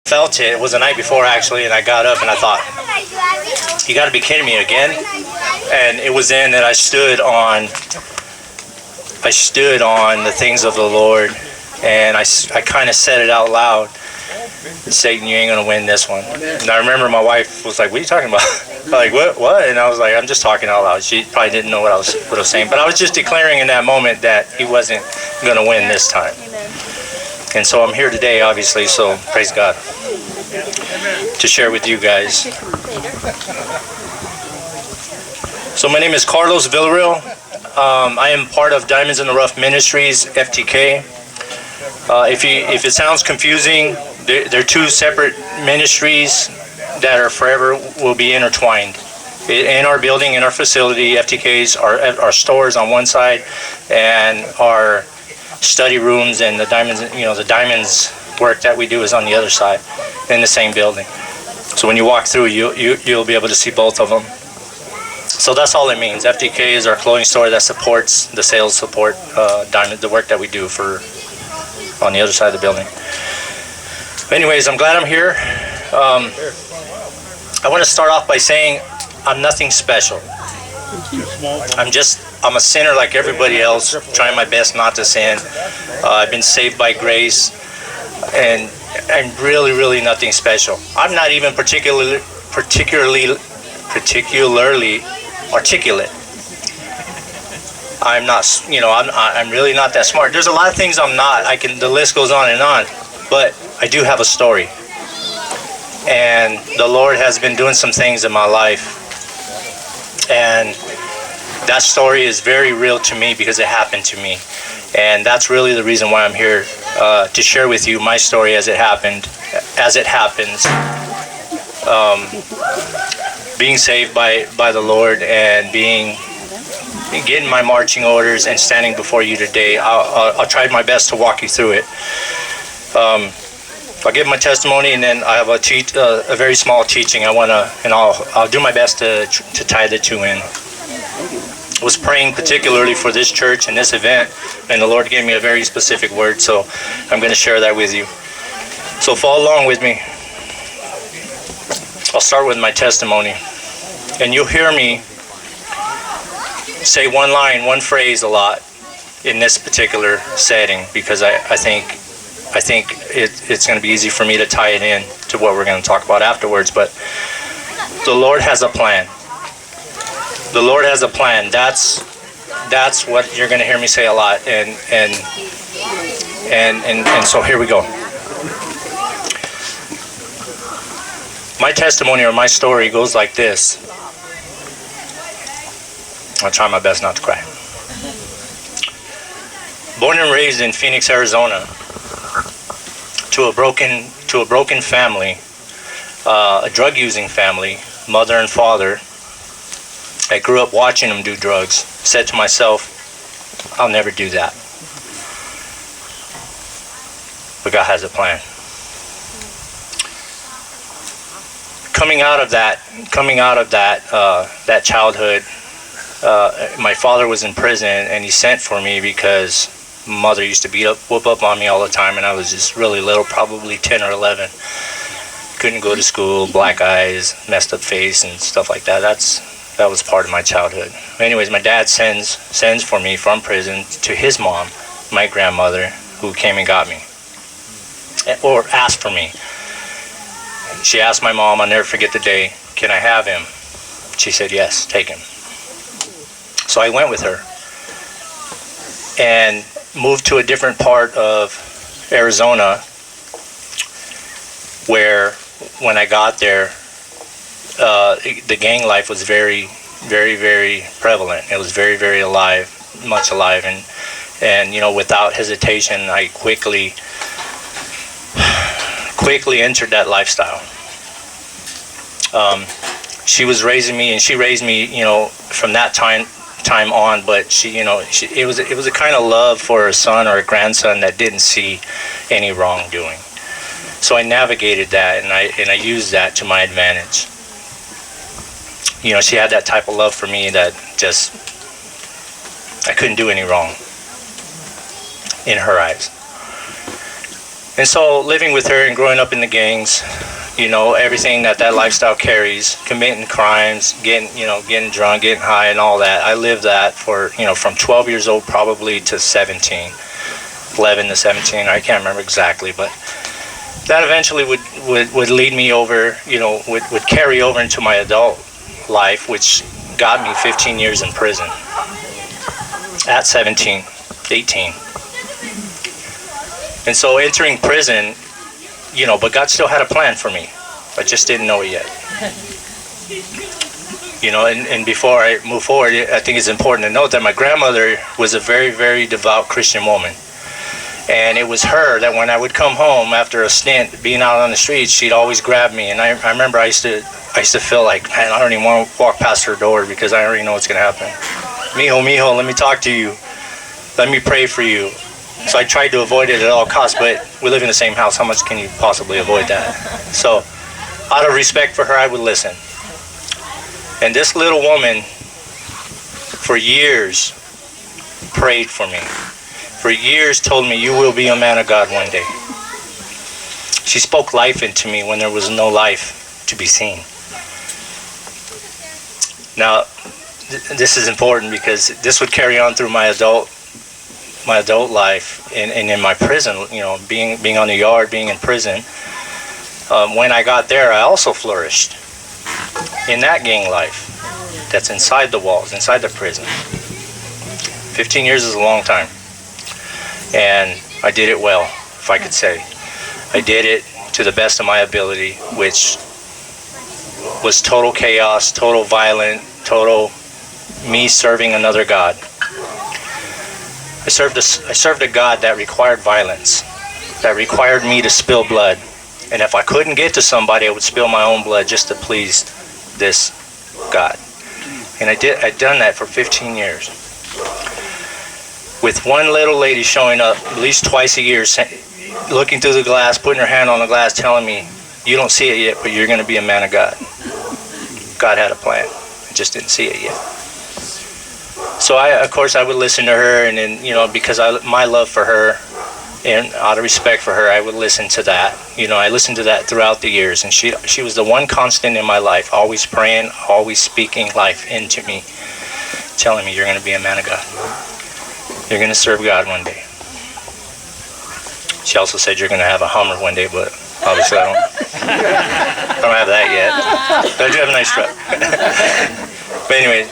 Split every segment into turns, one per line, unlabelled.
felt it. It was the night before actually, and I got up and I thought, you got to be kidding me again. And it was then that I stood on the things of the Lord, and I kind of said it out loud. Satan, you ain't gonna win this one. And I remember my wife was like, what are you talking about? Like, what? And I was like, I'm just talking out loud. She probably didn't know what I was saying, but I was just declaring in that moment that he wasn't gonna win this time. And so I'm here today, obviously, so praise God, to share with you guys. So my name is Carlos Villareal. I am part of Diamonds in the Rough Ministries, FTK. If it sounds confusing, they're two separate ministries that are forever will be intertwined. In our building, in our facility, FTKs are our stores on one side, and our study rooms and the diamonds work that we do is on the other side, in the same building. So when you walk through, you'll be able to see both of them. So that's all it means. FTK is our clothing store that supports the sales support, the work that we do for on the other side of the building. Anyways, I'm glad I'm here. I want to start off by saying I'm nothing special. I'm a sinner like everybody else, trying my best not to sin. I've been saved by grace, and I'm really nothing special. I'm not even particularly articulate. I'm not, I'm really not that smart. There's a lot of things I'm not. The list goes on and on, but I do have a story. And the Lord has been doing some things in my life. And that story is very real to me because it happened to me. And that's really the reason why I'm here, to share with you my story as it happens. Being saved by the Lord and getting my marching orders and standing before you today. I'll try my best to walk you through it. I'll give my testimony, and then I have a very small teaching. I'll do my best to tie the two in. I was praying particularly for this church and this event, and the Lord gave me a very specific word, so I'm going to share that with you. So follow along with me. I'll start with my testimony, and you'll hear me say one line, one phrase a lot in this particular setting, because I think it's going to be easy for me to tie it in to what we're going to talk about afterwards. But the Lord has a plan. The Lord has a plan. That's what you're going to hear me say a lot, and so here we go. My testimony or my story goes like this. I'll try my best not to cry. Born and raised in Phoenix, Arizona, to a broken family, a drug-using family, mother and father. I grew up watching them do drugs. Said to myself, I'll never do that. But God has a plan. Coming out of that childhood, my father was in prison, and he sent for me because mother used to whoop up on me all the time, and I was just really little, probably 10 or 11. Couldn't go to school, black eyes, messed up face, and stuff like that. That was part of my childhood. Anyways, my dad sends for me from prison to his mom, my grandmother, who came and got me, or asked for me. She asked my mom, I'll never forget the day, can I have him? She said, yes, take him. So I went with her and moved to a different part of Arizona, where when I got there, the gang life was very prevalent. It was very alive, much alive, and without hesitation, I quickly entered that lifestyle. She was raising me, and she raised me, from that time on. But it was a kind of love for a son or a grandson that didn't see any wrongdoing. So I navigated that, and I used that to my advantage. She had that type of love for me that just, I couldn't do any wrong in her eyes. And so living with her and growing up in the gangs, everything that lifestyle carries, committing crimes, getting drunk, getting high and all that. I lived that for, from 12 years old probably to 17, 11 to 17. I can't remember exactly, but that eventually would lead me over, would carry over into my adult life, which got me 15 years in prison at 17, 18. And so entering prison, but God still had a plan for me. I just didn't know it yet. And before I move forward, I think it's important to note that my grandmother was a very, very devout Christian woman. And it was her that when I would come home after a stint being out on the streets, she'd always grab me. And I remember I used to feel like, man, I don't even want to walk past her door because I already know what's going to happen. Mijo, let me talk to you. Let me pray for you. So I tried to avoid it at all costs, but we live in the same house. How much can you possibly avoid that? So out of respect for her, I would listen. And this little woman, for years, prayed for me. For years told me, you will be a man of God one day. She spoke life into me when there was no life to be seen. Now, this is important because this would carry on through my adult life and in my prison, being on the yard, being in prison. When I got there, I also flourished in that gang life that's inside the walls, inside the prison. 15 years is a long time. And I did it well, if I could say. I did it to the best of my ability, which was total chaos, total violent, total me serving another God. I served a God that required violence, that required me to spill blood. And if I couldn't get to somebody, I would spill my own blood just to please this God. And I'd done that for 15 years. With one little lady showing up at least twice a year, looking through the glass, putting her hand on the glass, telling me, you don't see it yet, but you're going to be a man of God. God had a plan. I just didn't see it yet. So of course, I would listen to her, and then, because my love for her, and out of respect for her, I would listen to that. I listened to that throughout the years, and she was the one constant in my life, always praying, always speaking life into me, telling me, you're going to be a man of God. You're going to serve God one day. She also said you're going to have a Hummer one day, but obviously I don't have that yet. But I do have a nice truck. But anyway,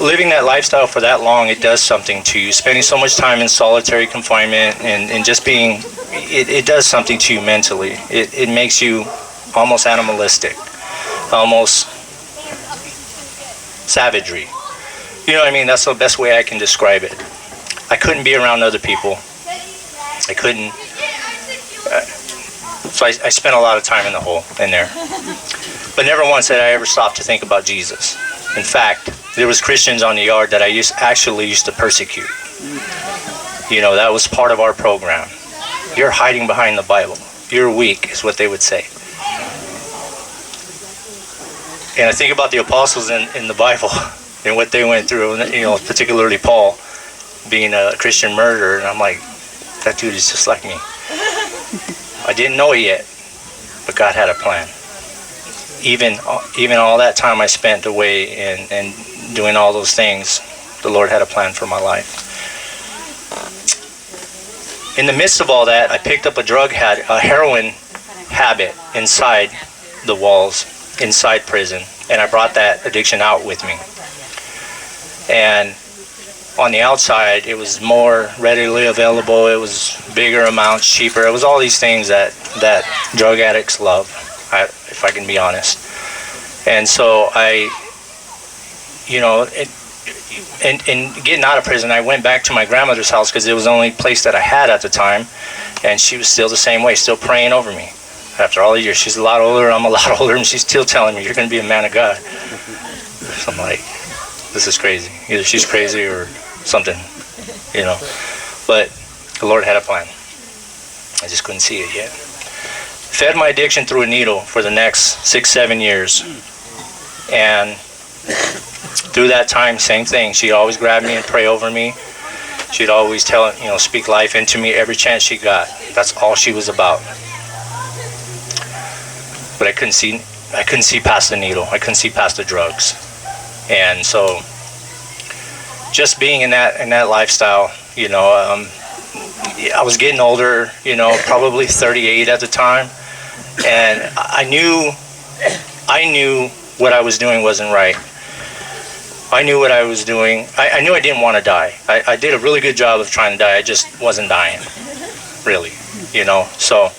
living that lifestyle for that long, it does something to you. Spending so much time in solitary confinement and just being, it does something to you mentally. It makes you almost animalistic, almost savagery. You know what I mean? That's the best way I can describe it. I couldn't be around other people. I couldn't. So I spent a lot of time in the hole, in there. But never once did I ever stop to think about Jesus. In fact, there was Christians on the yard that I actually used to persecute. That was part of our program. You're hiding behind the Bible. You're weak, is what they would say. And I think about the apostles in the Bible and what they went through, particularly Paul being a Christian murderer, and I'm like, that dude is just like me. I didn't know it yet, but God had a plan. Even all that time I spent away and doing all those things, the Lord had a plan for my life. In the midst of all that, I picked up a heroin habit inside the walls, inside prison, and I brought that addiction out with me. And on the outside, it was more readily available. It was bigger amounts, cheaper. It was all these things that drug addicts love, if I can be honest. And so and getting out of prison, I went back to my grandmother's house because it was the only place that I had at the time. And she was still the same way, still praying over me. After all the years, she's a lot older, I'm a lot older, and she's still telling me, you're going to be a man of God. So I'm like, this is crazy. Either she's crazy or something, But the Lord had a plan. I just couldn't see it yet. Fed my addiction through a needle for the next 6-7 years. And through that time, same thing. She'd always grab me and pray over me. She'd always speak life into me every chance she got. That's all she was about. But I couldn't see past the needle. I couldn't see past the drugs. And so just being in that lifestyle, I was getting older, probably 38 at the time, and I knew what I was doing wasn't right. I knew what I was doing. I knew I didn't want to die. I did a really good job of trying to die. I just wasn't dying, really, So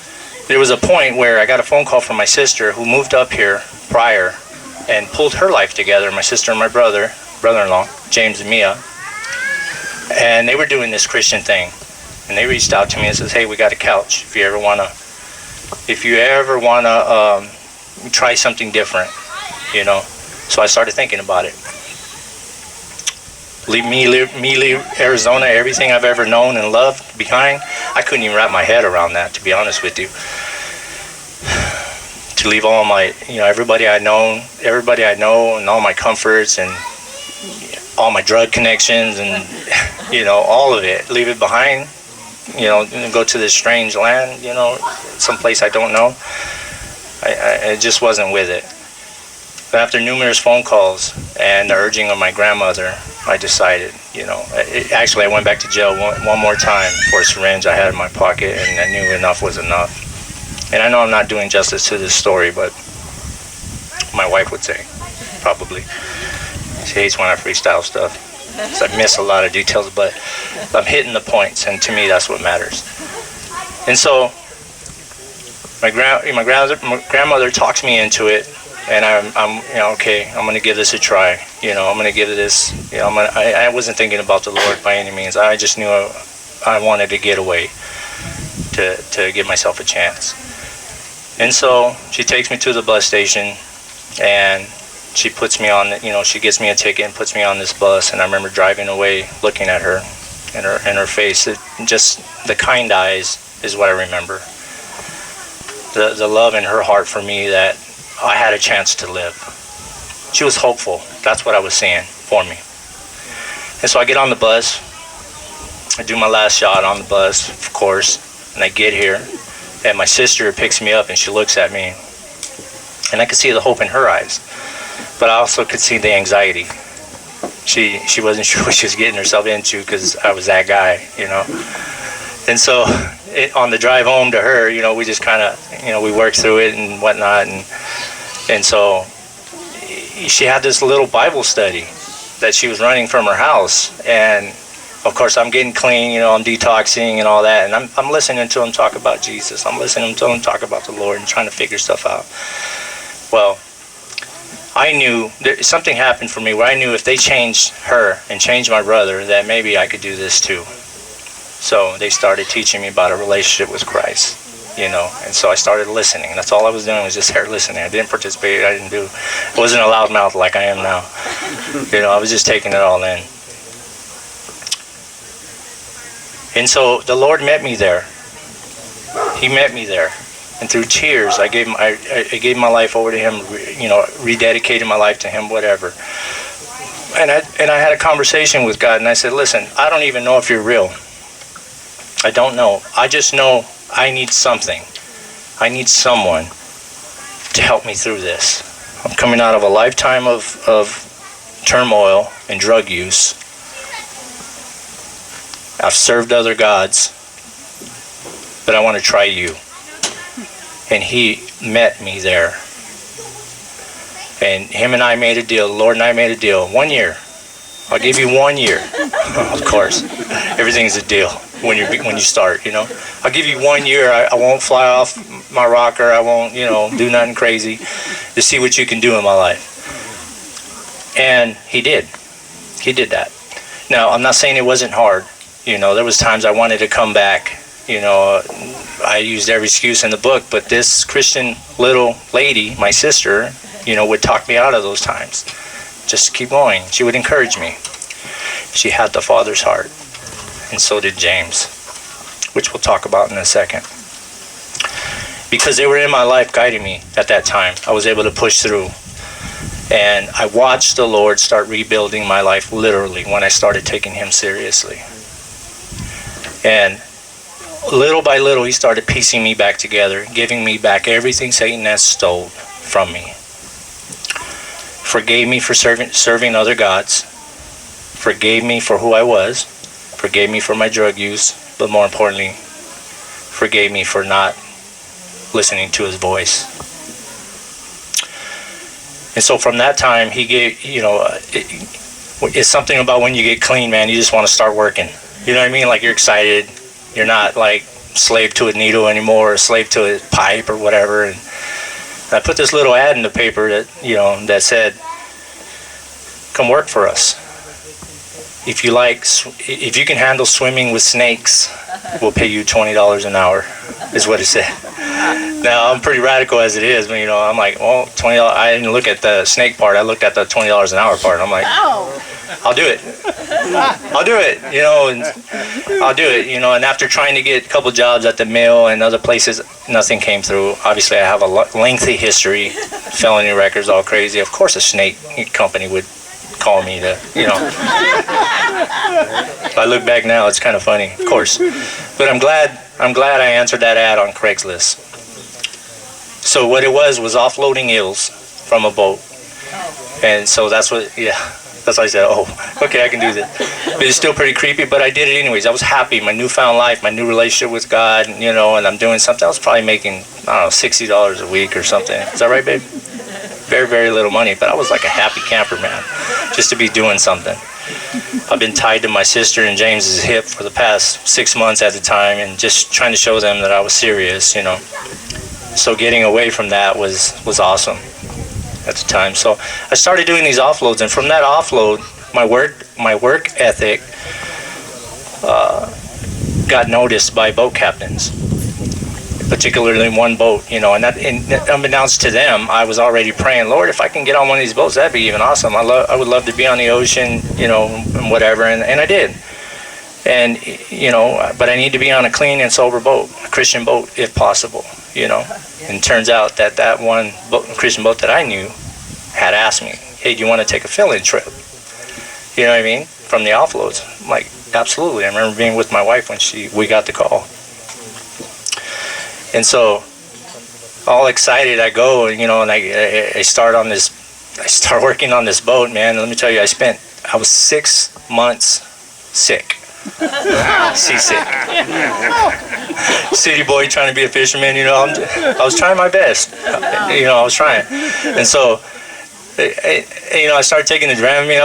there was a point where I got a phone call from my sister who moved up here prior and pulled her life together, my sister and my brother-in-law, James and Mia. And they were doing this Christian thing. And they reached out to me and says, hey, we got a couch. If you ever want to try something different, So I started thinking about it. Leave Arizona, everything I've ever known and loved behind. I couldn't even wrap my head around that, to be honest with you. To leave all my, everybody I know, and all my comforts and all my drug connections and, all of it, leave it behind, and go to this strange land, someplace I don't know. I just wasn't with it. But after numerous phone calls and the urging of my grandmother, I decided, actually I went back to jail one more time for a syringe I had in my pocket, and I knew enough was enough. And I know I'm not doing justice to this story, but my wife would say, probably. She hates when I freestyle stuff, because I miss a lot of details, but I'm hitting the points, and to me that's what matters. And so my grandmother talks me into it. And I'm okay, I'm going to give this a try. I'm going to give this, I wasn't thinking about the Lord by any means. I just knew I wanted to get away to give myself a chance. And so she takes me to the bus station, and she puts me on, she gets me a ticket and puts me on this bus. And I remember driving away, looking at her, and her face. Just the kind eyes is what I remember. The love in her heart for me, that I had a chance to live. She was hopeful. That's what I was seeing for me. And so I get on the bus. I do my last shot on the bus, of course, and I get here. And my sister picks me up, and she looks at me. And I could see the hope in her eyes. But I also could see the anxiety. She wasn't sure what she was getting herself into, because I was that guy, And so on the drive home to her, we just kind of, we worked through it and whatnot. And so she had this little Bible study that she was running from her house. And of course, I'm getting clean, I'm detoxing and all that. And I'm listening to them talk about Jesus. I'm listening to them talk about the Lord and trying to figure stuff out. Well, I knew something happened for me where I knew if they changed her and changed my brother, that maybe I could do this too. So they started teaching me about a relationship with Christ, and so I started listening. That's all I was doing, was just there listening. I didn't participate. I wasn't a loudmouth like I am now. I was just taking it all in. And so the Lord met me there. He met me there. And through tears, I gave my life over to Him, rededicated my life to Him, whatever. And I had a conversation with God, and I said, listen, I don't even know if you're real. I don't know. I just know I need something. I need someone to help me through this. I'm coming out of a lifetime of turmoil and drug use. I've served other gods, but I want to try you. And He met me there. And Him and I made a deal. The Lord and I made a deal. 1 year. I'll give you 1 year. Of course. Everything's a deal when you start, I'll give you 1 year. I won't fly off my rocker. I won't, do nothing crazy to see what you can do in my life. And He did. He did that. Now, I'm not saying it wasn't hard. There was times I wanted to come back. I used every excuse in the book, but this Christian little lady, my sister, would talk me out of those times. Just keep going. She would encourage me. She had the Father's heart, and so did James, which we'll talk about in a second. Because they were in my life guiding me at that time, I was able to push through. And I watched the Lord start rebuilding my life literally when I started taking Him seriously. And little by little, he started piecing me back together, giving me back everything Satan has stole from me. Forgave me for serving other gods. Forgave me for who I was. Forgave me for my drug use. But more importantly, forgave me for not listening to his voice. And so from that time, he gave, it's something about when you get clean, man, you just want to start working. You know what I mean? Like, you're excited. You're not like slave to a needle anymore, or slave to a pipe or whatever. And I put this little ad in the paper that, that said, come work for us. If you can handle swimming with snakes, we'll pay you $20 an hour, is what it said. Now, I'm pretty radical as it is, but, I'm like, well, $20, I didn't look at the snake part, I looked at the $20 an hour part. I'm like, I'll do it. I'll do it, and I'll do it, and after trying to get a couple jobs at the mill and other places, nothing came through. Obviously, I have a lengthy history, felony records, all crazy. Of course, a snake company would call me to, If I look back now, it's kind of funny, of course. But I'm glad I answered that ad on Craigslist. So what it was offloading eels from a boat. And so that's why I said, oh, okay, I can do this. But it's still pretty creepy, but I did it anyways. I was happy, my newfound life, my new relationship with God, and I'm doing something. I was probably making, $60 a week or something. Is that right, babe? Very, very little money, but I was like a happy camper, man, just to be doing something. I've been tied to my sister and James's hip for the past 6 months at a time, and just trying to show them that I was serious, So getting away from that was awesome at the time. So I started doing these offloads, and from that offload, my work ethic got noticed by boat captains, particularly one boat, and unbeknownst to them, I was already praying, Lord, if I can get on one of these boats, that'd be even awesome. I would love to be on the ocean, and whatever, and I did. And, but I need to be on a clean and sober boat, a Christian boat, if possible, And it turns out that one Christian boat that I knew had asked me, hey, do you want to take a fill-in trip? You know what I mean? From the offloads. I'm like, absolutely. I remember being with my wife when we got the call. And so, all excited, I go, and I start working on this boat, man. Let me tell you, I was 6 months sick. Seasick. City boy trying to be a fisherman, I was trying my best. I was trying. And so, I started taking the Dramamine.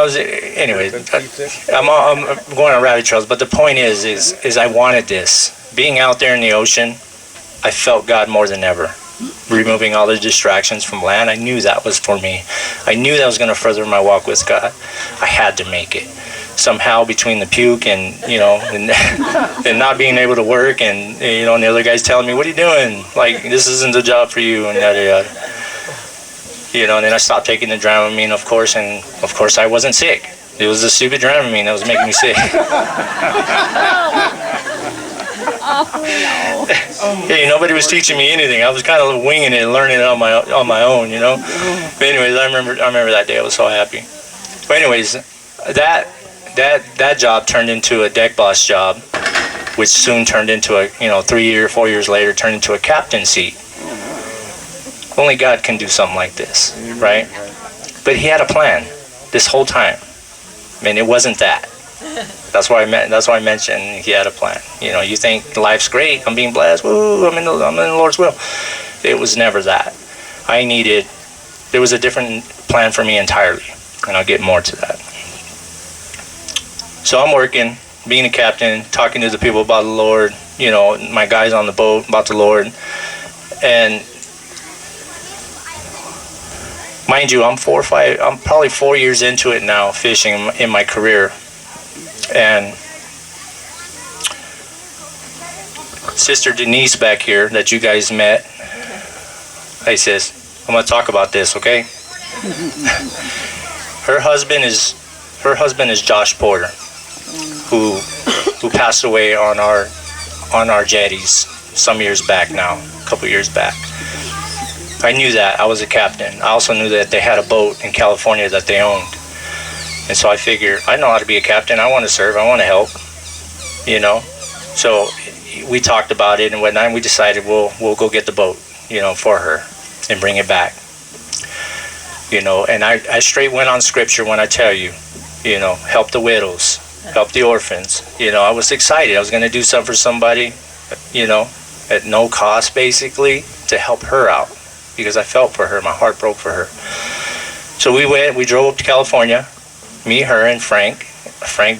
I'm going on rabbit trails, but the point is I wanted this. Being out there in the ocean, I felt God more than ever. Removing all the distractions from land, I knew that was for me. I knew that was going to further my walk with God. I had to make it. Somehow between the puke and, and not being able to work and, and the other guys telling me, what are you doing? Like, this isn't the job for you, and yada, yada. And then I stopped taking the Dramamine, of course, and of course I wasn't sick. It was the stupid Dramamine that was making me sick. Hey, nobody was teaching me anything. I was kind of winging it and learning it on my own, But anyways, I remember that day. I was so happy. But anyways, that job turned into a deck boss job, which soon turned into a 4 years later turned into a captain seat. Only God can do something like this, right? But he had a plan this whole time. I mean, it wasn't that. That's why I mentioned he had a plan. You think life's great, I'm being blessed, woo, I'm in the Lord's will. It was never that. There was a different plan for me entirely, and I'll get more to that. So I'm working, being a captain, talking to the people about the Lord, my guys on the boat about the Lord, and mind you, I'm probably 4 years into it now, fishing in my career. And Sister Denise back here that you guys met, hey sis, I'm going to talk about this, okay? Her husband is Josh Porter, who passed away on our jetties some years back now, a couple years back. I knew that. I was a captain. I also knew that they had a boat in California that they owned. And so I figured, I know how to be a captain. I want to serve. I want to help, So we talked about it and whatnot, and we decided we'll go get the boat, for her and bring it back. And I straight went on scripture when I tell you, help the widows, help the orphans. I was excited. I was going to do something for somebody, at no cost, basically, to help her out, because I felt for her. My heart broke for her. So we drove up to California, me, her, and Frank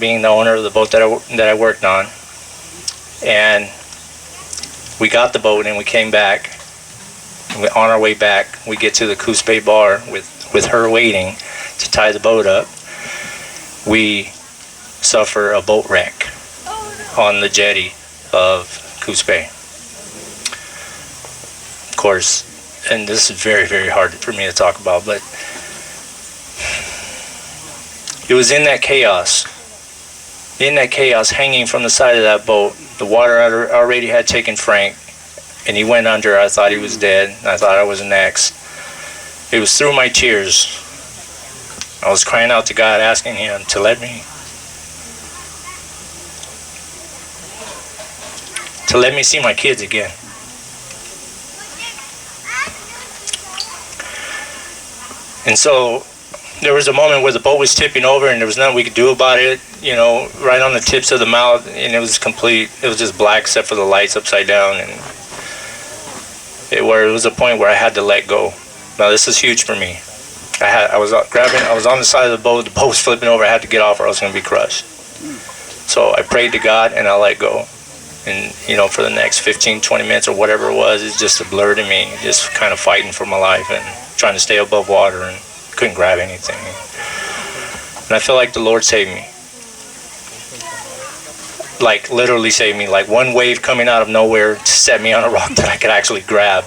being the owner of the boat that I worked on. And we got the boat and we came back. On our way back, we get to the Coos Bay bar with her waiting to tie the boat up. We suffer a boat wreck on the jetty of Coos Bay. Of course, and this is very, very hard for me to talk about, but it was in that chaos, hanging from the side of that boat. The water already had taken Frank, and he went under. I thought he was dead. I thought I was next. It was through my tears. I was crying out to God, asking him to let me see my kids again. And so there was a moment where the boat was tipping over and there was nothing we could do about it, right on the tips of the mouth, and it was just black except for the lights upside down, and it was a point where I had to let go. Now this is huge for me. I was on the side of the boat was flipping over, I had to get off or I was going to be crushed. So I prayed to God and I let go. And, for the next 15, 20 minutes or whatever it was, it's just a blur to me, just kind of fighting for my life and trying to stay above water and couldn't grab anything. And I feel like the Lord saved me. Like literally saved me. Like one wave coming out of nowhere set me on a rock that I could actually grab.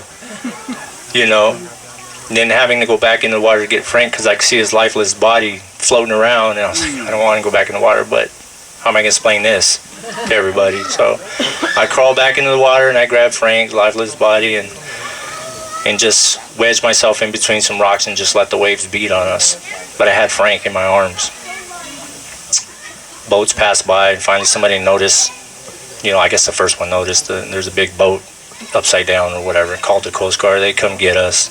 And then having to go back in the water to get Frank because I could see his lifeless body floating around, and I was like, I don't want to go back in the water, but how am I going to explain this to everybody? So I crawled back into the water and I grabbed Frank's lifeless body and just wedged myself in between some rocks and just let the waves beat on us. But I had Frank in my arms. Boats passed by and finally somebody noticed, I guess the first one noticed there's a big boat upside down or whatever, called the Coast Guard. They come get us.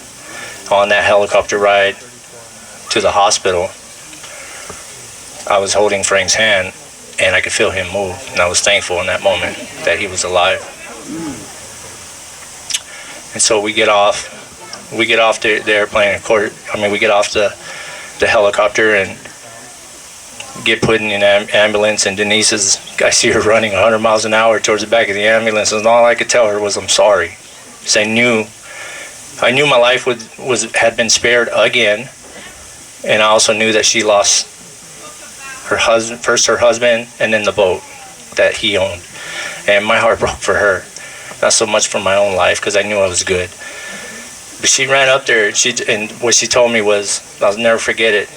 On that helicopter ride to the hospital, I was holding Frank's hand and I could feel him move, and I was thankful in that moment that he was alive. And so we get off the airplane, of course. We get off the helicopter and get put in an ambulance, and I see her running 100 miles an hour towards the back of the ambulance, and all I could tell her was I'm sorry, because I knew my life had been spared again, and I also knew that she lost her husband, and then the boat that he owned. And my heart broke for her, not so much for my own life, because I knew I was good. But she ran up there, and what she told me was, I'll never forget it,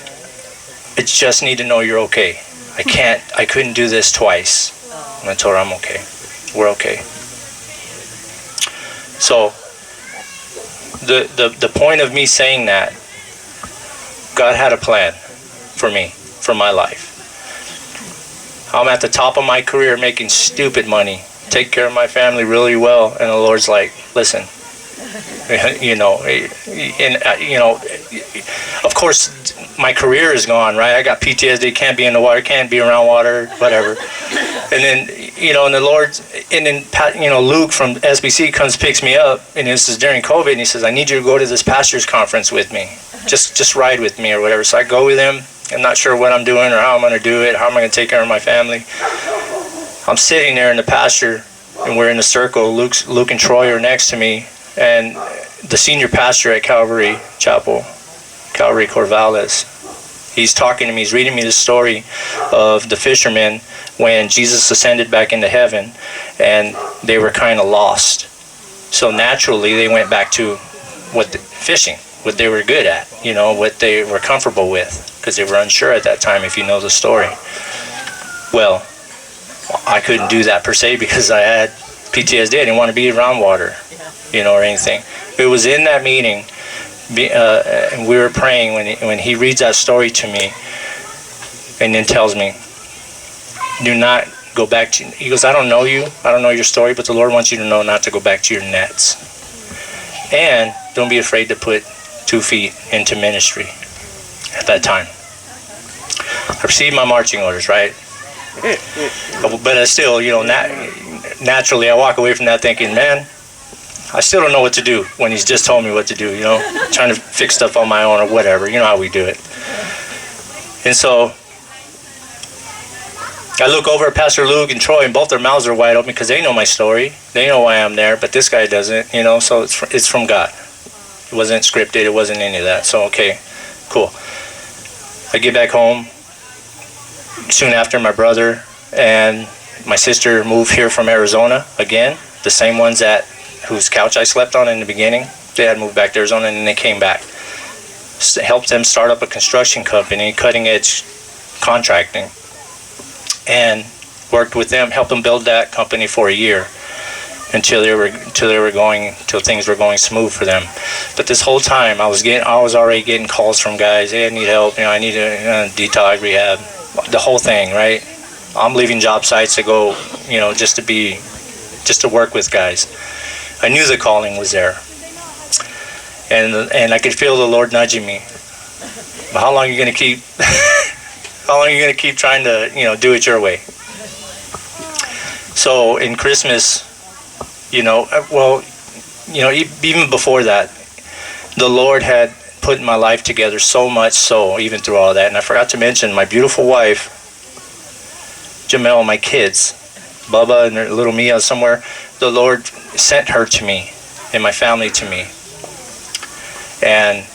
I just need to know you're okay. I couldn't do this twice. And I told her, I'm okay. We're okay. So, the point of me saying that, God had a plan for me, for my life. I'm at the top of my career making stupid money, take care of my family really well, and the Lord's like, listen, of course my career is gone, right? I got PTSD, can't be in the water, can't be around water, whatever. And then, and the Lord, and then, Luke from SBC comes, picks me up, and this is during COVID, and he says, I need you to go to this pastor's conference with me. Just ride with me or whatever. So I go with him. I'm not sure what I'm doing or how I'm going to do it, how am I going to take care of my family. I'm sitting there in the pasture, and we're in a circle. Luke and Troy are next to me, and the senior pastor at Calvary Chapel, Calvary Corvallis, he's talking to me. He's reading me the story of the fishermen when Jesus ascended back into heaven, and they were kind of lost. So naturally, they went back to fishing, what they were good at, what they were comfortable with, because they were unsure at that time, if you know the story. Well, I couldn't do that per se because I had PTSD. I didn't want to be around water, or anything. It was in that meeting, and we were praying when he reads that story to me, and then tells me, do not go back to, he goes, I don't know you, I don't know your story, but the Lord wants you to know not to go back to your nets. And don't be afraid to put 2 feet into ministry at that time. I received my marching orders, right? But I still, naturally I walk away from that thinking, man, I still don't know what to do when he's just told me what to do, trying to fix stuff on my own or whatever. You know how we do it. And so I look over at Pastor Luke and Troy, and both their mouths are wide open because they know my story. They know why I'm there, but this guy doesn't, so it's from God. It wasn't scripted. It wasn't any of that. So, okay, cool. I get back home. Soon after, my brother and my sister moved here from Arizona again. The same ones whose couch I slept on in the beginning. They had moved back to Arizona, and then they came back. Helped them start up a construction company, cutting edge contracting, and worked with them, helped them build that company for a year until things were going smooth for them. But this whole time, I was already getting calls from guys. Hey, I need help. I need a detox rehab. The whole thing, right? I'm leaving job sites to go, just to work with guys. I knew the calling was there, and I could feel the Lord nudging me. But how long are you going to keep? How long are you going to keep trying to, do it your way? So in Christmas, even before that, the Lord had put my life together so much so, even through all that. And I forgot to mention my beautiful wife, Jamel, my kids, Bubba and little Mia somewhere. The Lord sent her to me and my family to me. And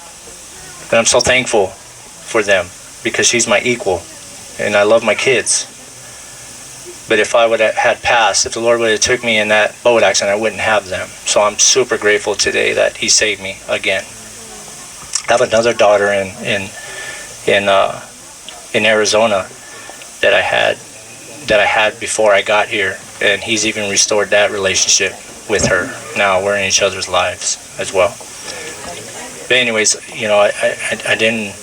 I'm so thankful for them because she's my equal and I love my kids. But if I would have had passed, if the Lord would have took me in that boat accident, I wouldn't have them. So I'm super grateful today that he saved me again. I have another daughter in Arizona that I had before I got here, and he's even restored that relationship with her. Now we're in each other's lives as well. But anyways, I didn't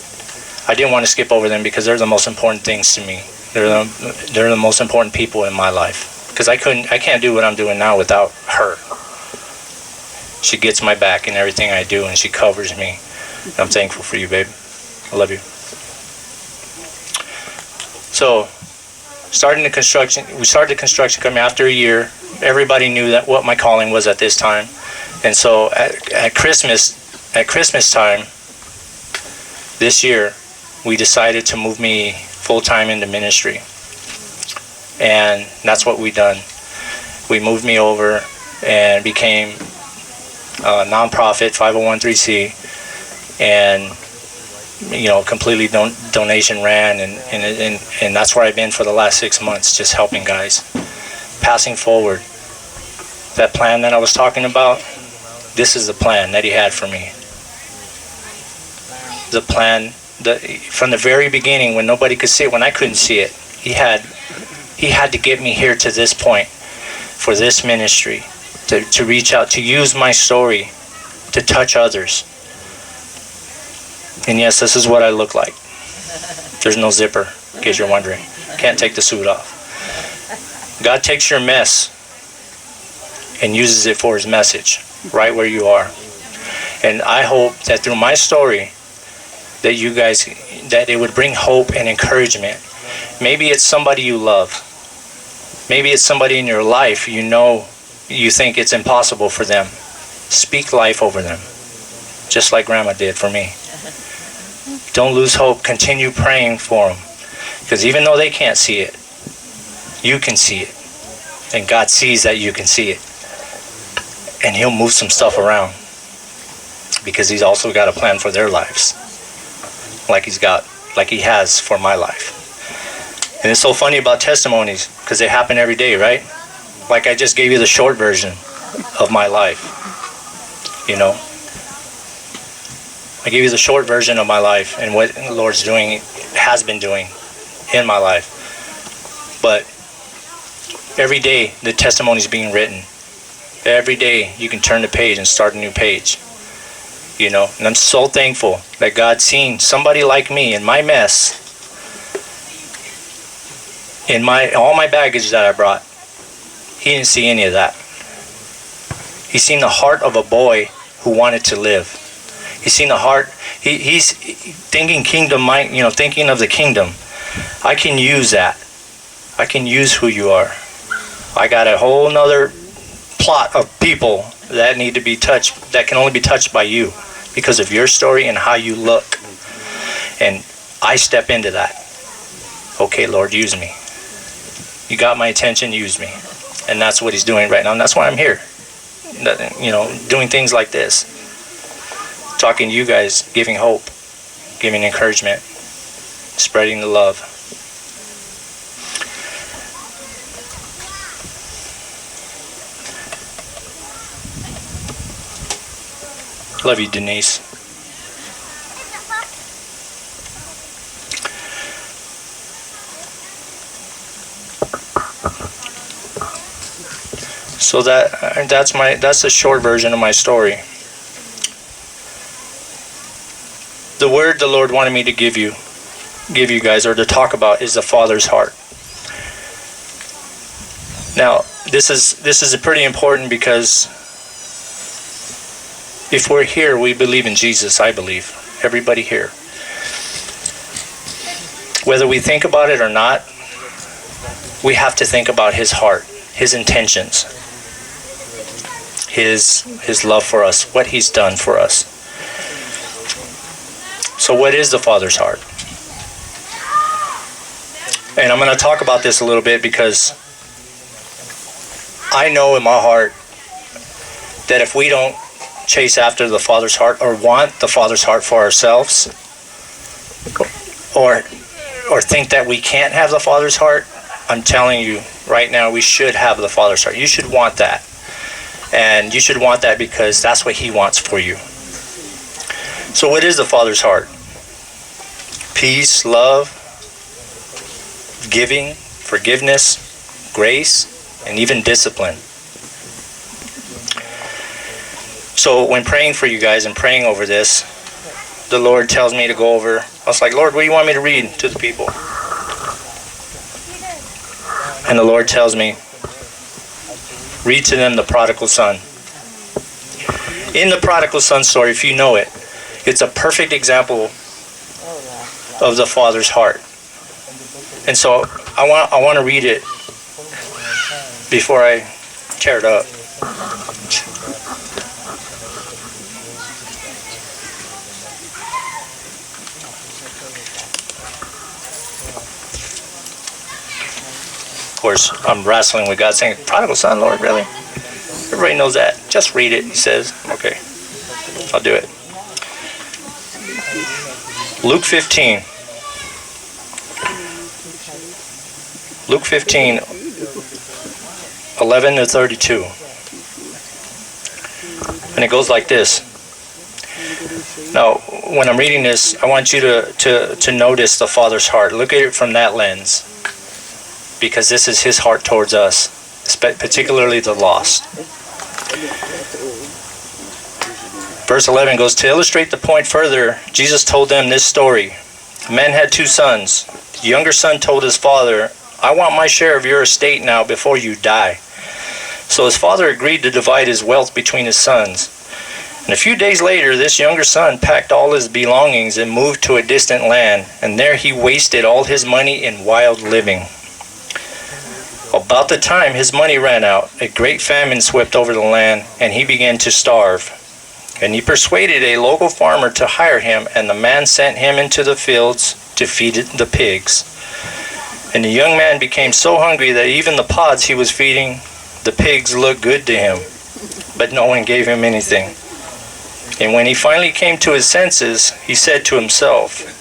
want to skip over them because they're the most important things to me. They're the most important people in my life because I can't do what I'm doing now without her. She gets my back in everything I do, and she covers me. I'm thankful for you, babe. I love you. So, we started the construction company after a year. Everybody knew what my calling was at this time. And so at Christmas time this year, we decided to move me full-time into ministry. And that's what we done. We moved me over and became a nonprofit 501(c), and completely donation ran, and that's where I've been for the last 6 months, just helping guys, passing forward that plan that I was talking about. This is the plan that he had for me. The plan from the very beginning, when nobody could see it, when I couldn't see it, he had to get me here to this point for this ministry, to reach out, to use my story to touch others. And yes, this is what I look like. There's no zipper, in case you're wondering. Can't take the suit off. God takes your mess and uses it for his message, right where you are. And I hope that through my story, that it would bring hope and encouragement. Maybe it's somebody you love. Maybe it's somebody in your life you think it's impossible for them. Speak life over them, just like Grandma did for me. Don't lose hope. Continue praying for them. Because even though they can't see it, you can see it. And God sees that you can see it. And he'll move some stuff around. Because he's also got a plan for their lives. Like he has for my life. And it's so funny about testimonies, because they happen every day, right? Like I just gave you the short version of my life. I gave you the short version of my life and what the Lord's doing, has been doing in my life. But every day the testimony is being written. Every day you can turn the page and start a new page. And I'm so thankful that God's seen somebody like me in my mess in all my baggage that I brought, he didn't see any of that. He seen the heart of a boy who wanted to live. He's seen the heart. He's thinking kingdom mind, thinking of the kingdom. I can use that. I can use who you are. I got a whole nother plot of people that need to be touched, that can only be touched by you because of your story and how you look. And I step into that. Okay, Lord, use me. You got my attention, use me. And that's what he's doing right now. And that's why I'm here. Doing things like this. Talking to you guys, giving hope, giving encouragement, spreading the love. Love you, Denise. So that's a short version of my story. The word the Lord wanted me to give you guys, or to talk about, is the Father's heart. Now, this is pretty important because if we're here, we believe in Jesus. I believe everybody here, whether we think about it or not, we have to think about his heart, his intentions, his love for us, what he's done for us. So what is the Father's heart? And I'm going to talk about this a little bit because I know in my heart that if we don't chase after the Father's heart, or want the Father's heart for ourselves, or think that we can't have the Father's heart, I'm telling you right now, we should have the Father's heart. You should want that. And you should want that because that's what he wants for you. So what is the Father's heart? Peace, love, giving, forgiveness, grace, and even discipline. So when praying for you guys and praying over this, the Lord tells me to go over. I was like, Lord, what do you want me to read to the people? And the Lord tells me, read to them the prodigal son. In the prodigal son story, if you know it, it's a perfect example of the Father's heart. And so I want to read it before I tear it up. Of course, I'm wrestling with God, saying, prodigal son, Lord, really? Everybody knows that. Just read it, he says. Okay, I'll do it. Luke 15. Luke 15, 11 to 32. And it goes like this. Now, when I'm reading this, I want you to notice the Father's heart. Look at it from that lens. Because this is his heart towards us, particularly the lost. Verse 11 goes, to illustrate the point further, Jesus told them this story. A man had two sons. The younger son told his father, I want my share of your estate now before you die. So his father agreed to divide his wealth between his sons. And a few days later, this younger son packed all his belongings and moved to a distant land, and there he wasted all his money in wild living. About the time his money ran out, a great famine swept over the land, and he began to starve. And he persuaded a local farmer to hire him, and the man sent him into the fields to feed the pigs. And the young man became so hungry that even the pods he was feeding the pigs looked good to him, but no one gave him anything. And when he finally came to his senses, he said to himself,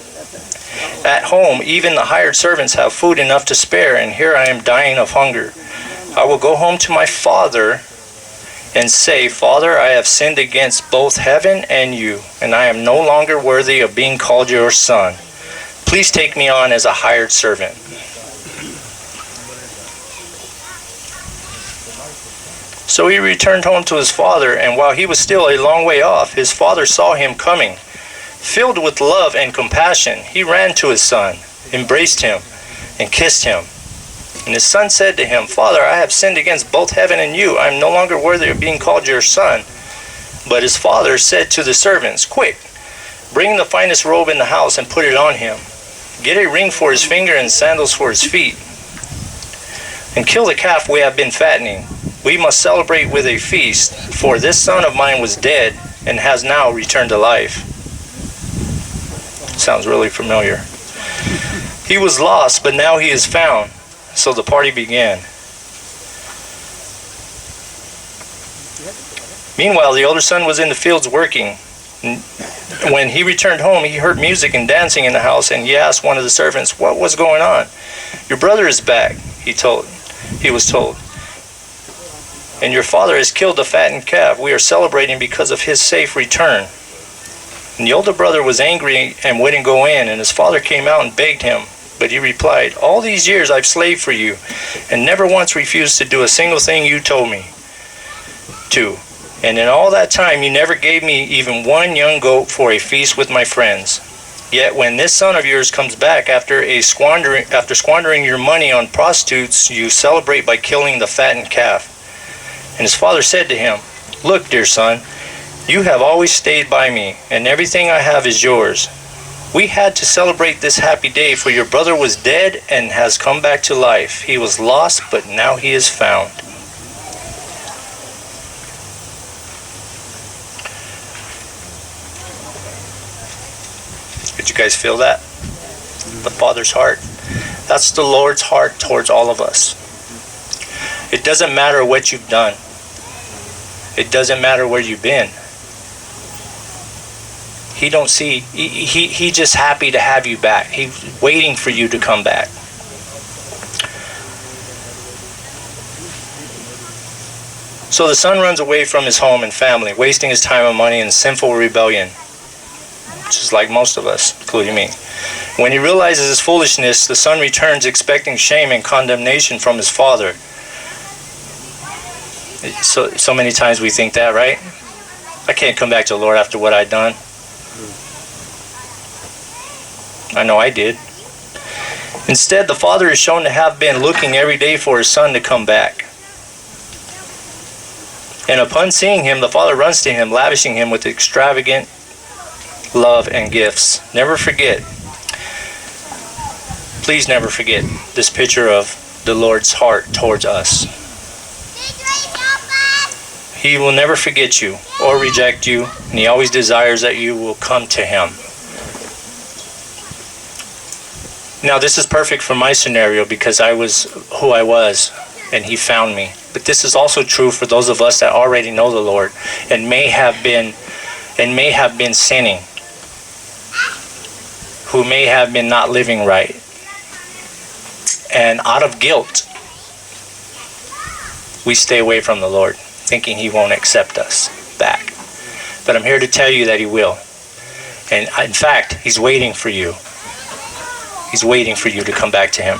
at home, even the hired servants have food enough to spare, and here I am dying of hunger. I will go home to my father and say, Father, I have sinned against both heaven and you, and I am no longer worthy of being called your son. Please take me on as a hired servant. So he returned home to his father, and while he was still a long way off, his father saw him coming. Filled with love and compassion, he ran to his son, embraced him, and kissed him. And his son said to him, Father, I have sinned against both heaven and you. I am no longer worthy of being called your son. But his father said to the servants, Quick, bring the finest robe in the house and put it on him. Get a ring for his finger and sandals for his feet. And kill the calf we have been fattening. We must celebrate with a feast, for this son of mine was dead and has now returned to life. Sounds really familiar. He was lost, but now he is found. So the party began. Meanwhile, the older son was in the fields working. When he returned home, he heard music and dancing in the house, and he asked one of the servants, What was going on? Your brother is back, he was told. And your father has killed the fattened calf. We are celebrating because of his safe return. And the older brother was angry and wouldn't go in, and his father came out and begged him. But he replied, All these years I've slaved for you, and never once refused to do a single thing you told me to. And in all that time you never gave me even one young goat for a feast with my friends. Yet when this son of yours comes back after squandering your money on prostitutes, you celebrate by killing the fattened calf. And his father said to him, Look, dear son, you have always stayed by me, and everything I have is yours. We had to celebrate this happy day, for your brother was dead and has come back to life. He was lost, but now he is found. Did you guys feel that? The Father's heart. That's the Lord's heart towards all of us. It doesn't matter what you've done. It doesn't matter where you've been. He don't see, he just happy to have you back. He's waiting for you to come back. So the son runs away from his home and family, wasting his time and money in sinful rebellion, just like most of us, including me. When he realizes his foolishness, the son returns expecting shame and condemnation from his father. So many times we think that, right? I can't come back to the Lord after what I've done. I know I did. Instead, the father is shown to have been looking every day for his son to come back. And upon seeing him, the father runs to him, lavishing him with extravagant love and gifts. Never forget, please never forget this picture of the Lord's heart towards us. He will never forget you or reject you, and he always desires that you will come to him. Now, this is perfect for my scenario because I was who I was and he found me. But this is also true for those of us that already know the Lord and may have been sinning, who may have been not living right. And out of guilt, we stay away from the Lord, thinking he won't accept us back. But I'm here to tell you that he will. And in fact, he's waiting for you. He's waiting for you to come back to him.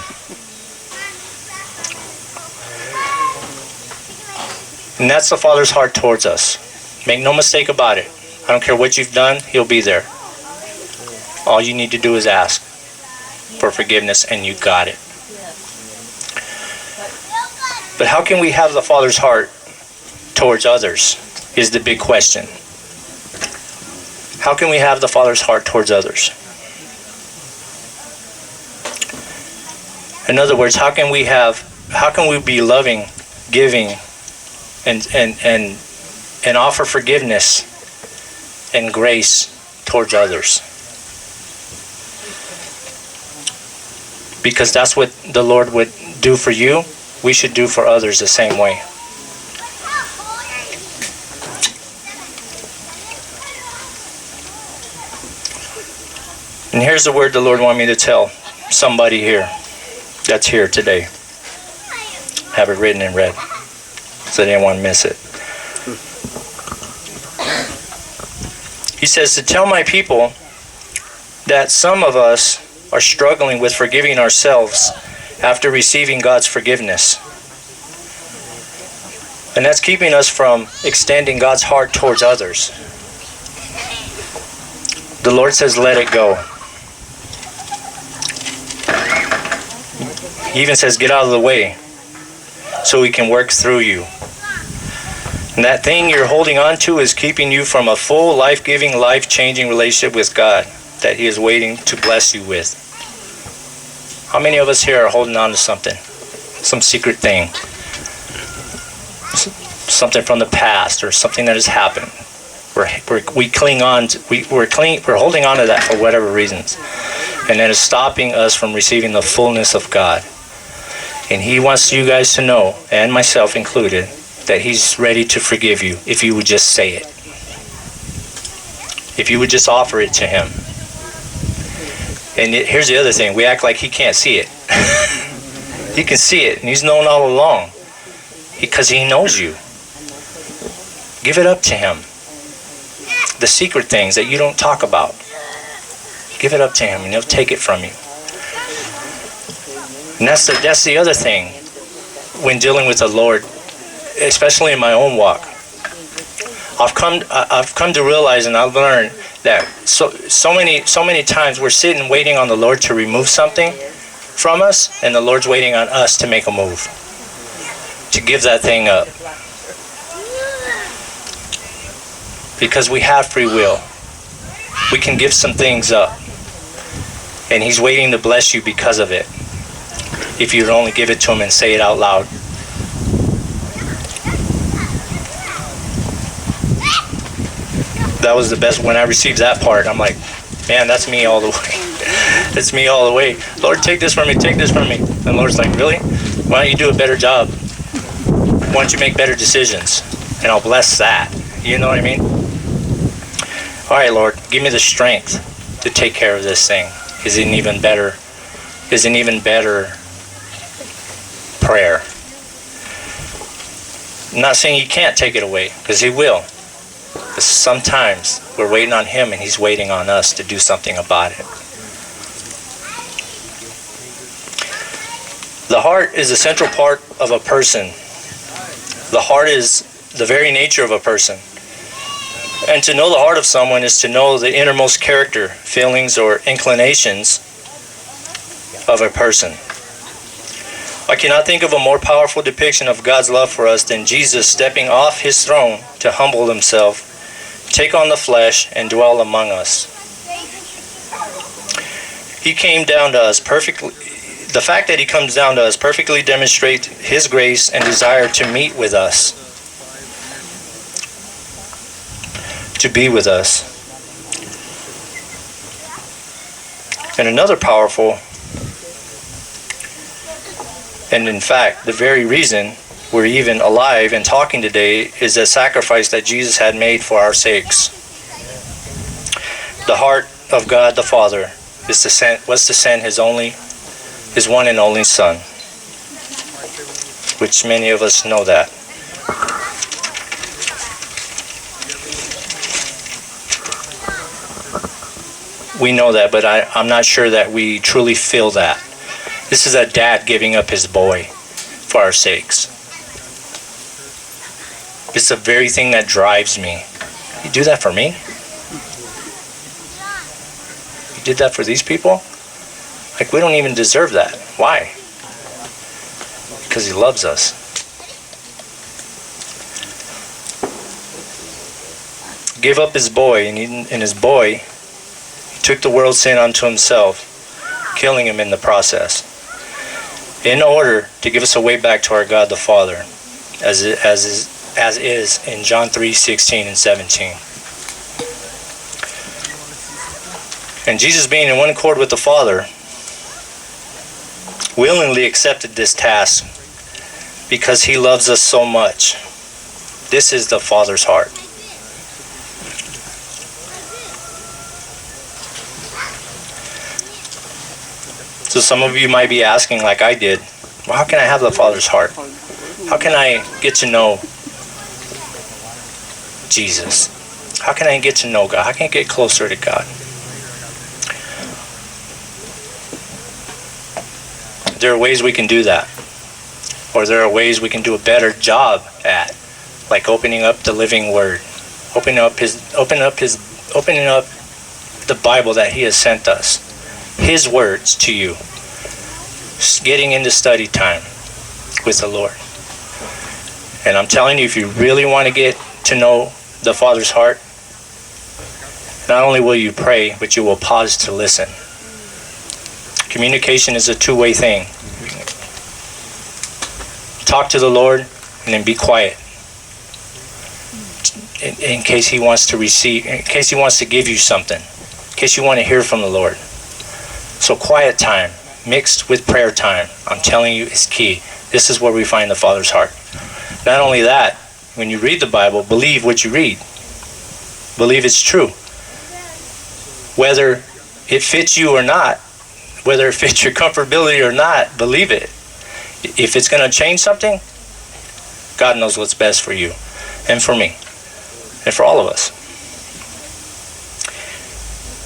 And that's the Father's heart towards us. Make no mistake about it. I don't care what you've done, he'll be there. All you need to do is ask for forgiveness and you got it. But how can we have the Father's heart towards others is the big question. How can we have the Father's heart towards others? In other words, how can we be loving, giving, and offer forgiveness and grace towards others? Because that's what the Lord would do for you. We should do for others the same way. And here's the word the Lord wanted me to tell somebody here that's here today. Have it written in red so they didn't want to miss it. He says to tell my people that some of us are struggling with forgiving ourselves after receiving God's forgiveness. And that's keeping us from extending God's heart towards others. The Lord says, let it go. He even says, get out of the way so he can work through you. And that thing you're holding on to is keeping you from a full, life-giving, life-changing relationship with God that he is waiting to bless you with. How many of us here are holding on to something? Some secret thing. Something from the past or something that has happened. We cling on to, we're holding on to that for whatever reasons. And that is stopping us from receiving the fullness of God. And he wants you guys to know, and myself included, that he's ready to forgive you if you would just say it. If you would just offer it to him. And here's the other thing. We act like he can't see it. He can see it, and he's known all along. Because he knows you. Give it up to him. The secret things that you don't talk about. Give it up to him, and he'll take it from you. And that's the other thing when dealing with the Lord, especially in my own walk. I've come to realize, and I've learned that so many times we're sitting waiting on the Lord to remove something from us, and the Lord's waiting on us to make a move, to give that thing up. Because we have free will. We can give some things up. And he's waiting to bless you because of it. If you'd only give it to him and say it out loud. That was the best. When I received that part, I'm like, man, that's me all the way. That's me all the way. Lord, take this from me, take this from me. And the Lord's like, really? Why don't you do a better job? Why don't you make better decisions? And I'll bless that. You know what I mean? All right, Lord, give me the strength to take care of this thing. Is an even better prayer. I'm not saying he can't take it away, because he will. But sometimes we're waiting on him and he's waiting on us to do something about it. The heart is the central part of a person. The heart is the very nature of a person. And to know the heart of someone is to know the innermost character, feelings, or inclinations of a person. I cannot think of a more powerful depiction of God's love for us than Jesus stepping off his throne to humble himself, take on the flesh, and dwell among us. He came down to us perfectly. The fact that he comes down to us perfectly demonstrates his grace and desire to meet with us, to be with us. And another powerful, and in fact, the very reason we're even alive and talking today is the sacrifice that Jesus had made for our sakes. The heart of God the Father was to send his one and only Son, which many of us know that. We know that, but I'm not sure that we truly feel that. This is a dad giving up his boy for our sakes. It's the very thing that drives me. You do that for me? You did that for these people? Like, we don't even deserve that. Why? Because he loves us. Give up his boy, and his boy took the world's sin unto himself, killing him in the process, in order to give us a way back to our God the Father, as is in John 3:16 and 17. And Jesus, being in one accord with the Father, willingly accepted this task because he loves us so much. This is the Father's heart. So some of you might be asking, like I did, well, how can I have the Father's heart? How can I get to know Jesus? How can I get to know God? How can I get closer to God? There are ways we can do that. Or there are ways we can do a better job at, like opening up the living Word, opening up the Bible that he has sent us, his words to you. getting into study time with the Lord. And I'm telling you, if you really want to get to know the Father's heart, not only will you pray, but you will pause to listen. Communication is a two-way thing. Talk to the Lord and then be quiet. In case he wants to receive, in case he wants to give you something, in case you want to hear from the Lord. So quiet time mixed with prayer time, I'm telling you, is key. This is where we find the Father's heart. Not only that, when you read the Bible, believe what you read. Believe it's true. Whether it fits you or not, whether it fits your comfortability or not, believe it. If it's going to change something, God knows what's best for you and for me and for all of us.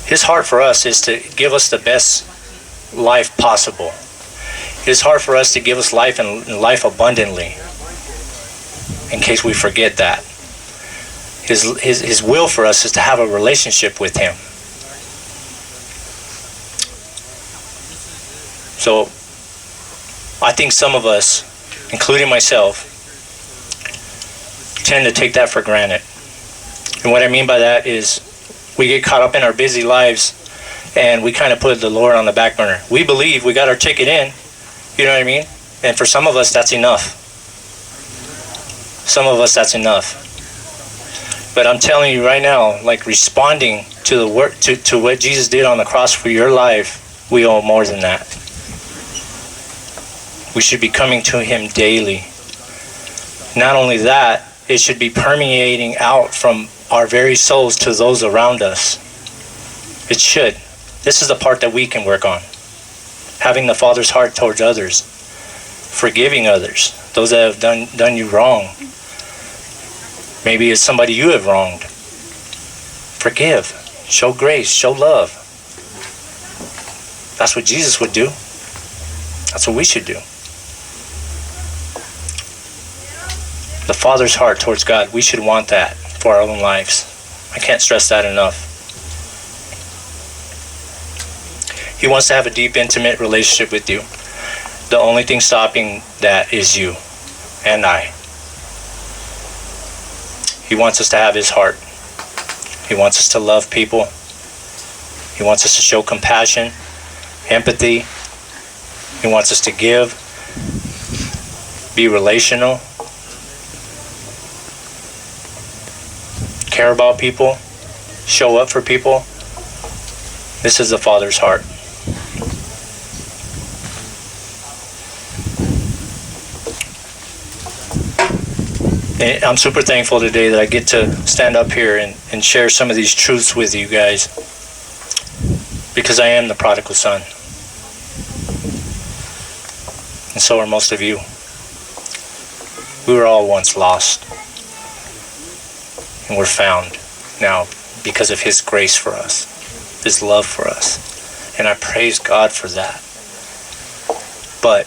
His heart for us is to give us the best life possible. His heart for us to give us life and life abundantly. In case we forget that. His will for us is to have a relationship with him. So, I think some of us, including myself, tend to take that for granted. And what I mean by that is we get caught up in our busy lives and we kind of put the Lord on the back burner. We believe we got our ticket in, you know what I mean? And for some of us, that's enough. Some of us, that's enough. But I'm telling you right now, like responding to the work, to what Jesus did on the cross for your life, we owe more than that. We should be coming to him daily. Not only that, it should be permeating out from our very souls to those around us. It should. This is the part that we can work on. Having the Father's heart towards others. Forgiving others. Those that have done you wrong. Maybe it's somebody you have wronged. Forgive. Show grace. Show love. That's what Jesus would do. That's what we should do. The Father's heart towards God, we should want that for our own lives. I can't stress that enough. He wants to have a deep, intimate relationship with you. The only thing stopping that is you and I. He wants us to have his heart. He wants us to love people. He wants us to show compassion, empathy. He wants us to give, be relational, care about people, show up for people. This is the Father's heart. And I'm super thankful today that I get to stand up here and share some of these truths with you guys, because I am the prodigal son. And so are most of you. We were all once lost. And we're found now because of his grace for us, his love for us. And I praise God for that. But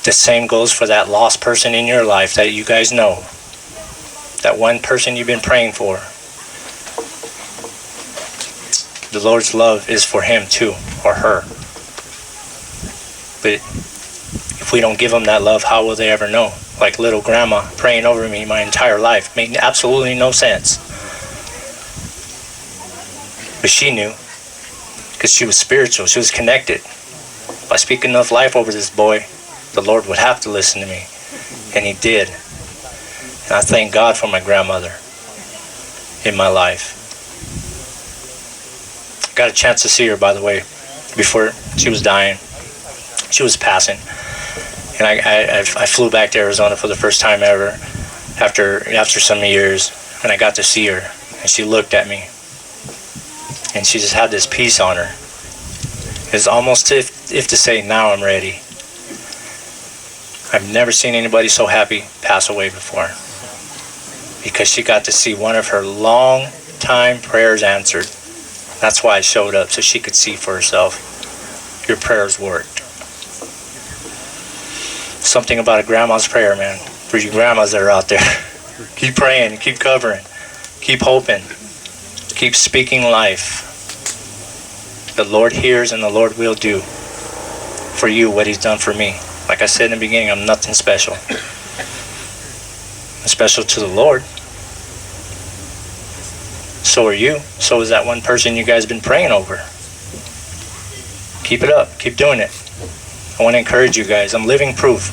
the same goes for that lost person in your life that you guys know. That one person you've been praying for. The Lord's love is for him too, or her. But if we don't give them that love, how will they ever know? Like little grandma praying over me my entire life. Made absolutely no sense. But she knew. Because she was spiritual. She was connected. If I speak enough life over this boy, the Lord would have to listen to me. And he did. And I thank God for my grandmother in my life. I got a chance to see her, by the way, before she was dying. She was passing. And I flew back to Arizona for the first time ever after some years. And I got to see her. And she looked at me. And she just had this peace on her. It's almost if to say, now I'm ready. I've never seen anybody so happy pass away before. Because she got to see one of her long time prayers answered. That's why I showed up, so she could see for herself. Your prayers worked. Something about a grandma's prayer, man. For you grandmas that are out there. Keep praying, keep covering, keep hoping, keep speaking life. The Lord hears and the Lord will do. for you what he's done for me. Like I said in the beginning, I'm nothing special. I'm special to the Lord. So are you. So is that one person you guys been praying over. Keep it up. Keep doing it. I want to encourage you guys. I'm living proof.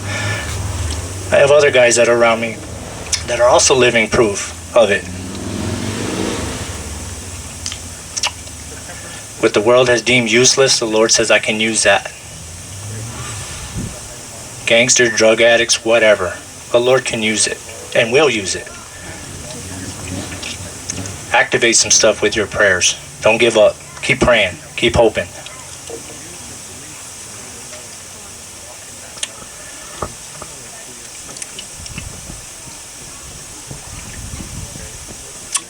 I have other guys that are around me that are also living proof of it. What the world has deemed useless, the Lord says I can use that. Gangsters, drug addicts, whatever. The Lord can use it and will use it. Activate some stuff with your prayers. Don't give up. Keep praying. Keep hoping.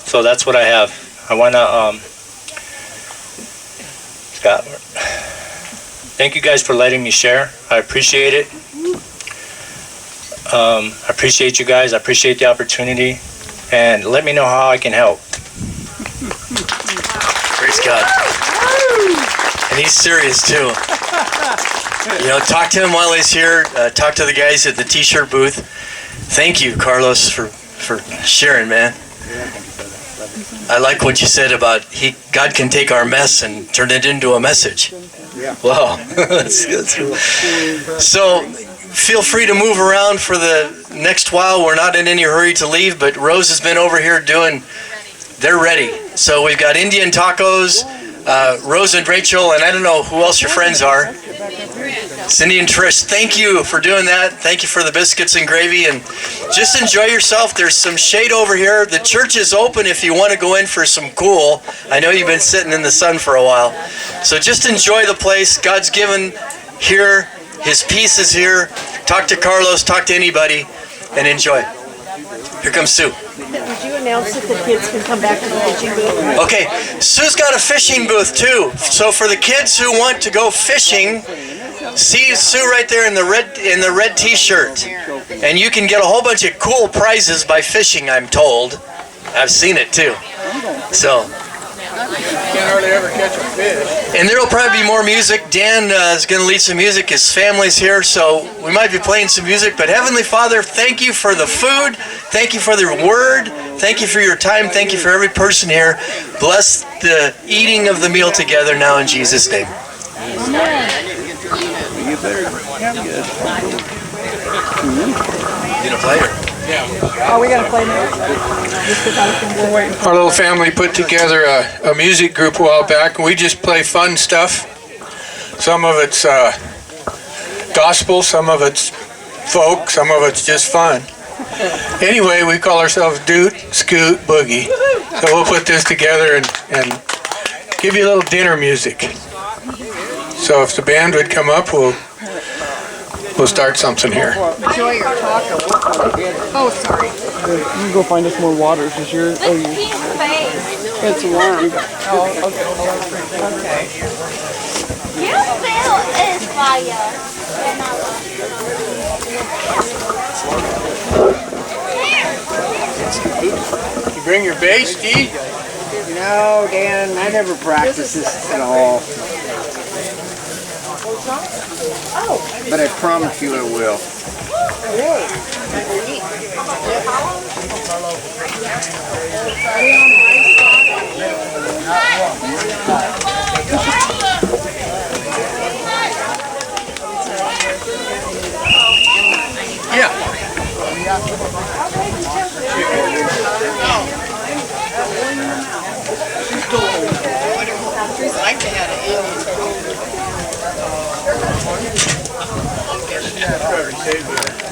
So that's what I have. I want to Scott, thank you guys for letting me share. I appreciate it. I appreciate you guys. I appreciate the opportunity. And let me know how I can help.
Praise God. And he's serious too. You know, talk to him while he's here. Talk to the guys at the t-shirt booth. Thank you, Carlos, for sharing, man. I like what you said about God can take our mess and turn it into a message.
Yeah.
Wow. That's good. So feel free to move around for the next while. We're not in any hurry to leave, but Rose has been over here they're ready. So we've got Indian tacos, Rose and Rachel, and I don't know who else your friends are. Cindy and Trish, thank you for doing that. Thank you for the biscuits and gravy, and just enjoy yourself. There's some shade over here. The church is open if you want to go in for some cool. I know you've been sitting in the sun for a while. So just enjoy the place. God's given here. His peace is here. Talk to Carlos, talk to anybody, and enjoy. Here comes Sue.
Would you announce that the kids can come back to the fishing booth?
Okay, Sue's got a fishing booth too. So for the kids who want to go fishing, see Sue right there in the red t-shirt. And you can get a whole bunch of cool prizes by fishing, I'm told. I've seen it too. So
Can't hardly ever catch a fish.
and there will probably be more music. Dan is going to lead some music. His family's here, so we might be playing some music. But Heavenly Father, thank you for the food. Thank you for the word. Thank you for your time. Thank you for every person here. Bless the eating of the meal together now in Jesus' name.
You better have good.
You gonna play her?
Are we going to play now?
Our little family put together a music group a while back, and we just play fun stuff. Some of it's gospel, some of it's folk, some of it's just fun. Anyway, we call ourselves Doot, Scoot, Boogie. So we'll put this together and give you a little dinner music. So if the band would come up, we'll start something here.
Enjoy your taco. Oh, sorry.
You can go find us more water. Is your it's warm.
Oh, okay.
Your bill is fire.
You bring your bass, Steve?
No, Dan, I never practice this at all. But I promise you I will.
Yeah.